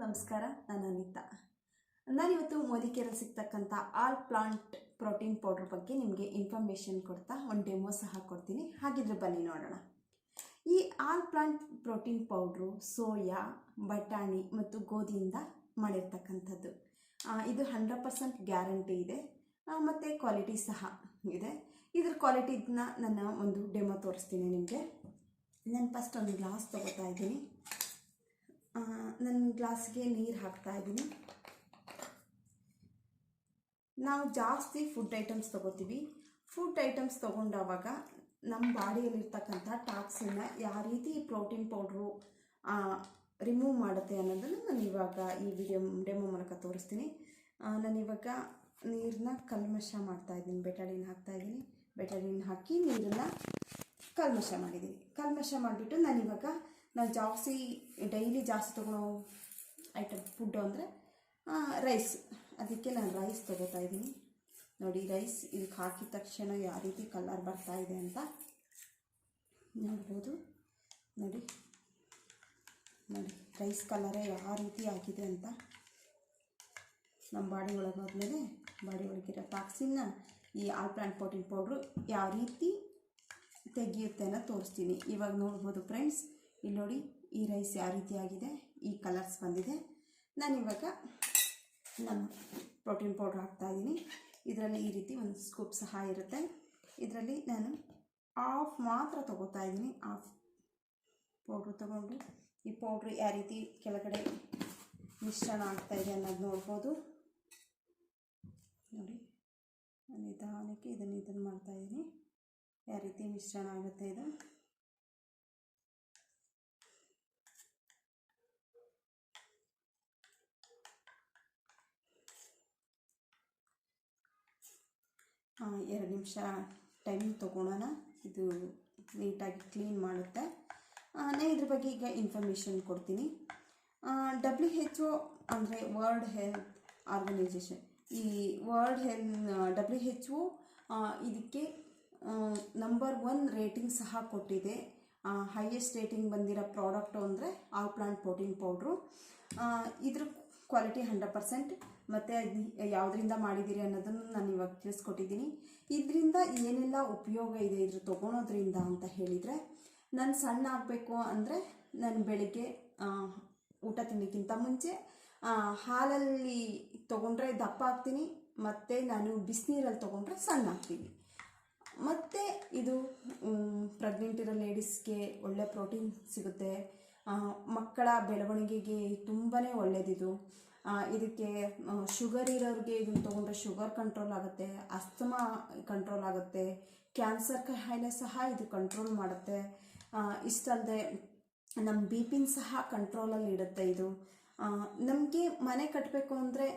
ನಮಸ್ಕಾರ. ನಾನು ಅನಿತಾ. ನಾನಿವತ್ತು ಮೋದಿಕೇರಲ್ಲಿ ಸಿಗ್ತಕ್ಕಂಥ ಆಲ್ ಪ್ಲಾಂಟ್ ಪ್ರೋಟೀನ್ ಪೌಡ್ರ್ ಬಗ್ಗೆ ನಿಮಗೆ ಇನ್ಫಾರ್ಮೇಷನ್ ಕೊಡ್ತಾ ಒಂದು ಡೆಮೋ ಸಹ ಕೊಡ್ತೀನಿ. ಹಾಗಿದ್ರೆ ಬನ್ನಿ ನೋಡೋಣ. ಈ all plant protein powder soya, ಬಟಾಣಿ ಮತ್ತು ಗೋಧಿಯಿಂದ ಮಾಡಿರ್ತಕ್ಕಂಥದ್ದು. ಇದು 100% ಗ್ಯಾರಂಟಿ ಇದೆ ಮತ್ತು ಕ್ವಾಲಿಟಿ ಸಹ ಇದೆ. ಇದ್ರ ಕ್ವಾಲಿಟಿನ ನಾನು ಒಂದು ಡೆಮೋ ತೋರಿಸ್ತೀನಿ ನಿಮಗೆ. ನಾನು ಫಸ್ಟ್ ಒಂದು ಗ್ಲಾಸ್ ತೊಗೋತಾ ಇದ್ದೀನಿ. ನನ್ನ ಗ್ಲಾಸ್ಗೆ ನೀರು ಹಾಕ್ತಾ ಇದ್ದೀನಿ. ನಾವು ಜಾಸ್ತಿ ಫುಡ್ ಐಟಮ್ಸ್ ತೊಗೋತೀವಿ. ಫುಡ್ ಐಟಮ್ಸ್ ತೊಗೊಂಡಾಗ ನಮ್ಮ ಬಾಡಿಯಲ್ಲಿರ್ತಕ್ಕಂಥ ಟಾಕ್ಸಿನ್ನ ಯಾವ ರೀತಿ ಪ್ರೋಟೀನ್ ಪೌಡ್ರು ರಿಮೂವ್ ಮಾಡುತ್ತೆ ಅನ್ನೋದನ್ನು ನಾನು ಇವಾಗ ಈ ಡೆಮೋ ಮೂಲಕ ತೋರಿಸ್ತೀನಿ. ನಾನಿವಾಗ ನೀರನ್ನ ಕಲ್ಮಶ ಮಾಡ್ತಾಯಿದ್ದೀನಿ. ಬೆಟಾಡಿನ ಹಾಕ್ತಾಯಿದ್ದೀನಿ. ಬೆಟಾಡಿನ ಹಾಕಿ ನೀರನ್ನು ಕಲ್ಮಶ ಮಾಡಿದ್ದೀನಿ. ಕಲ್ಮಶ ಮಾಡಿಬಿಟ್ಟು ನಾನು ಡೈಲಿ ಜಾಸ್ತಿ ತೊಗೊಳ್ಳೋ ಐಟಮ್ ಫುಡ್ಡು ಅಂದರೆ ರೈಸ್. ಅದಕ್ಕೆ ನಾನು ರೈಸ್ ತೊಗೋತಾ ಇದ್ದೀನಿ. ನೋಡಿ, ರೈಸ್ ಇದಕ್ಕೆ ಹಾಕಿದ ತಕ್ಷಣ ಯಾವ ರೀತಿ ಕಲರ್ ಬರ್ತಾ ಇದೆ ಅಂತ ನೋಡ್ಬೋದು. ನೋಡಿ ರೈಸ್ ಕಲರೇ ಯಾವ ರೀತಿ ಆಗಿದೆ ಅಂತ. ನಮ್ಮ ಬಾಡಿ ಒಳಗೆ ಹೋದ್ಮೇಲೆ ಬಾಡಿ ಒಳಗಿರೋ ಟಾಕ್ಸಿನ್ನ ಈ ಆಲ್ ಪ್ಲಾಂಟ್ ಪ್ರೋಟೀನ್ ಪೌಡ್ರು ಯಾವ ರೀತಿ ತೆಗೆಯುತ್ತೆ ಅನ್ನೋ ತೋರಿಸ್ತೀನಿ. ಇವಾಗ ನೋಡ್ಬೋದು ಫ್ರೆಂಡ್ಸ್, ಇಲ್ಲಿ ನೋಡಿ ಈ ರೈಸ್ ಯಾವ ರೀತಿ ಆಗಿದೆ, ಈ ಕಲರ್ಸ್ ಬಂದಿದೆ. ನಾನಿವಾಗ ನಮ್ಮ ಪ್ರೋಟೀನ್ ಪೌಡ್ರ್ ಹಾಕ್ತಾಯಿದ್ದೀನಿ. ಇದರಲ್ಲಿ ಈ ರೀತಿ ಒಂದು ಸ್ಕೂಪ್ ಸಹ ಇರುತ್ತೆ. ಇದರಲ್ಲಿ ನಾನು ಆಫ್ ಮಾತ್ರ ತೊಗೋತಾ ಇದ್ದೀನಿ. ಆಫ್ ಪೌಡ್ರು ತೊಗೊಂಡು ಈ ಪೌಡ್ರು ಯಾವ ರೀತಿ ಕೆಳಗಡೆ ಮಿಶ್ರಣ ಆಗ್ತಾಯಿದೆ ಅನ್ನೋದು ನೋಡ್ಬೋದು. ನೋಡಿ, ನಿಧಾನಕ್ಕೆ ಇದನ್ನು ಮಾಡ್ತಾಯಿದ್ದೀನಿ. ಯಾವ ರೀತಿ ಮಿಶ್ರಣ ಆಗುತ್ತೆ ಇದು. ಎರಡು ನಿಮಿಷ ಟೈಮ್ ತೊಗೊಳೋಣ. ಇದು ನೀಟಾಗಿ ಕ್ಲೀನ್ ಮಾಡುತ್ತೆ. ನಾನು ಇದ್ರ ಬಗ್ಗೆ ಈಗ ಇನ್ಫಾರ್ಮೇಷನ್ ಕೊಡ್ತೀನಿ. WHO ಅಂದರೆ ವರ್ಲ್ಡ್ ಹೆಲ್ತ್ ಆರ್ಗನೈಜೇಷನ್, ಈ WHO ಇದಕ್ಕೆ ನಂಬರ್ 1 ರೇಟಿಂಗ್ ಸಹ ಕೊಟ್ಟಿದೆ. ಹೈಯೆಸ್ಟ್ ರೇಟಿಂಗ್ ಬಂದಿರೋ ಪ್ರಾಡಕ್ಟು ಅಂದರೆ ಆಲ್ ಪ್ಲಾಂಟ್ ಪ್ರೋಟೀನ್ ಪೌಡ್ರು. ಇದ್ರ ಕ್ವಾಲಿಟಿ 100% ಮತ್ತು ಯಾವುದರಿಂದ ಮಾಡಿದ್ದೀರಿ ಅನ್ನೋದನ್ನು ನಾನು ಇವಾಗ ತಿಳಿಸ್ಕೊಟ್ಟಿದ್ದೀನಿ. ಇದರಿಂದ ಏನೆಲ್ಲ ಉಪಯೋಗ ಇದೆ ಇದ್ರ ತೊಗೊಳೋದ್ರಿಂದ ಅಂತ ಹೇಳಿದರೆ, ನಾನು ಸಣ್ಣ ಆಗಬೇಕು ಅಂದರೆ ನಾನು ಬೆಳಗ್ಗೆ ಊಟ ತಿನ್ನೋಕ್ಕಿಂತ ಮುಂಚೆ ಹಾಲಲ್ಲಿ ತೊಗೊಂಡ್ರೆ ದಪ್ಪ ಆಗ್ತೀನಿ, ಮತ್ತು ನಾನು ಬಿಸಿನೀರಲ್ಲಿ ತೊಗೊಂಡ್ರೆ ಸಣ್ಣ ಆಗ್ತೀನಿ. ಮತ್ತು ಇದು ಪ್ರೆಗ್ನೆಂಟ್ ಇರೋ ಲೇಡೀಸ್ಗೆ ಒಳ್ಳೆ ಪ್ರೋಟೀನ್ ಸಿಗುತ್ತೆ. ಮಕ್ಕಳ ಬೆಳವಣಿಗೆಗೆ ತುಂಬಾ ಒಳ್ಳೆಯದಿದು. ಇದಕ್ಕೆ ಶುಗರ್ ಇರೋರಿಗೆ ಇದನ್ನು ತೊಗೊಂಡ್ರೆ ಶುಗರ್ ಕಂಟ್ರೋಲ್ ಆಗುತ್ತೆ, ಅಸ್ತಮಾ ಕಂಟ್ರೋಲ್ ಆಗುತ್ತೆ, ಕ್ಯಾನ್ಸರ್ ಕಾಯಿಲೆ ಸಹ ಇದು ಕಂಟ್ರೋಲ್ ಮಾಡುತ್ತೆ. ಇಷ್ಟಲ್ಲದೆ ನಮ್ಮ BP ಸಹ ಕಂಟ್ರೋಲಲ್ಲಿ ಇಡುತ್ತೆ ಇದು. ನಮಗೆ ಮನೆ ಕಟ್ಟಬೇಕು ಅಂದರೆ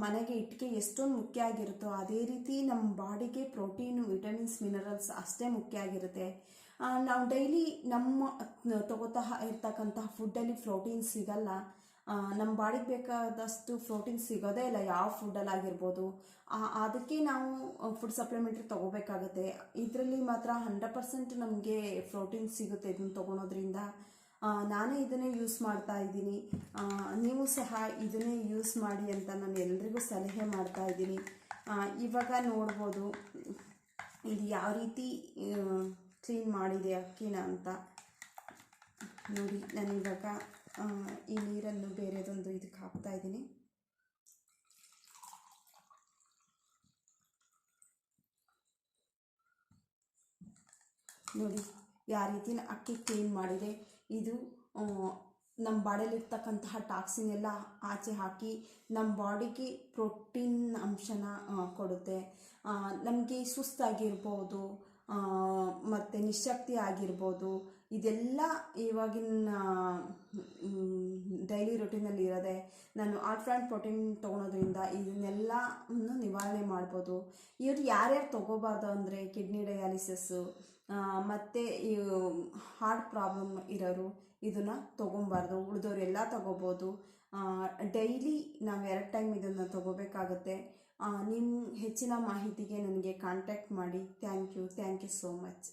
ಮನೆಗೆ ಇಟ್ಟಿಗೆ ಎಷ್ಟೊಂದು ಮುಖ್ಯ ಆಗಿರುತ್ತೋ ಅದೇ ರೀತಿ ನಮ್ಮ ಬಾಡಿಗೆ ಪ್ರೋಟೀನು, ವಿಟಮಿನ್ಸ್, ಮಿನರಲ್ಸ್ ಅಷ್ಟೇ ಮುಖ್ಯ ಆಗಿರುತ್ತೆ. ನಾವು ಡೈಲಿ ತಗೋತಾ ಇರ್ತಕ್ಕಂತಹ ಫುಡ್ಡಲ್ಲಿ ಪ್ರೋಟೀನ್ ಸಿಗಲ್ಲ. ನಮ್ಮ ಬಾಡಿಗೆ ಬೇಕಾದಷ್ಟು ಪ್ರೋಟೀನ್ ಸಿಗೋದೇ ಇಲ್ಲ ಯಾವ ಫುಡ್ಡಲ್ಲಾಗಿರ್ಬೋದು. ಅದಕ್ಕೆ ನಾವು ಫುಡ್ ಸಪ್ಲಿಮೆಂಟ್ರಿ ತೊಗೋಬೇಕಾಗುತ್ತೆ. ಇದರಲ್ಲಿ ಮಾತ್ರ 100% ನಮಗೆ ಪ್ರೋಟೀನ್ ಸಿಗುತ್ತೆ ಇದನ್ನು ತೊಗೊಳೋದ್ರಿಂದ. ನಾನೇ ಇದನ್ನೇ ಯೂಸ್ ಮಾಡ್ತಾ ಇದ್ದೀನಿ. ನೀವು ಸಹ ಇದನ್ನೇ ಯೂಸ್ ಮಾಡಿ ಅಂತ ನಾನು ಎಲ್ರಿಗೂ ಸಲಹೆ ಮಾಡ್ತಾ ಇದ್ದೀನಿ. ಇವಾಗ ನೋಡ್ಬೋದು ಇದು ಯಾವ ರೀತಿ ಕ್ಲೀನ್ ಮಾಡಿದೆ ಅಕ್ಕಿನ ಅಂತ. ನೋಡಿ, ನಾನಿವಾಗ ಈ ನೀರನ್ನು ಬೇರೆದೊಂದು ಇದಕ್ಕೆ ಹಾಕ್ತಾ ಇದ್ದೀನಿ. ನೋಡಿ ಯಾವ ರೀತಿ ಅಕ್ಕಿ ಕ್ಲೀನ್ ಮಾಡಿದೆ. ಇದು ನಮ್ಮ ಬಾಡಿಯಲ್ಲಿರ್ತಕ್ಕಂತಹ ಟಾಕ್ಸಿನ್ ಎಲ್ಲ ಆಚೆ ಹಾಕಿ ನಮ್ಮ ಬಾಡಿಗೆ ಪ್ರೋಟೀನ್ ಅಂಶನ ಕೊಡುತ್ತೆ. ನಮಗೆ ಸುಸ್ತಾಗಿರ್ಬೋದು ಮತ್ತು ನಿಶಕ್ತಿ ಆಗಿರ್ಬೋದು, ಇದೆಲ್ಲ ಇವಾಗಿನ ಡೈಲಿ ರೊಟೀನಲ್ಲಿ ಇರೋದೆ. ನಾನು ಆಲ್ ಪ್ಲಾಂಟ್ ಪ್ರೋಟೀನ್ ತೊಗೊಳೋದ್ರಿಂದ ಇದನ್ನೆಲ್ಲವನ್ನು ನಿವಾರಣೆ ಮಾಡ್ಬೋದು. ಇವರು ಯಾರ್ಯಾರು ತೊಗೋಬಾರ್ದು ಅಂದರೆ ಕಿಡ್ನಿ ಡಯಾಲಿಸಿಸ್ಸು ಮತ್ತು ಈ ಹಾರ್ಟ್ ಪ್ರಾಬ್ಲಮ್ ಇರೋರು ಇದನ್ನು ತೊಗೊಬಾರ್ದು. ಉಳಿದವರೆಲ್ಲ ತೊಗೋಬೋದು. ಡೈಲಿ ನಾವು 2 ಟೈಮ್ ಇದನ್ನು ತೊಗೋಬೇಕಾಗುತ್ತೆ. ನಿಮ್ಮ ಹೆಚ್ಚಿನ ಮಾಹಿತಿಗೆ ನನಗೆ ಕಾಂಟ್ಯಾಕ್ಟ್ ಮಾಡಿ. Thank you so much.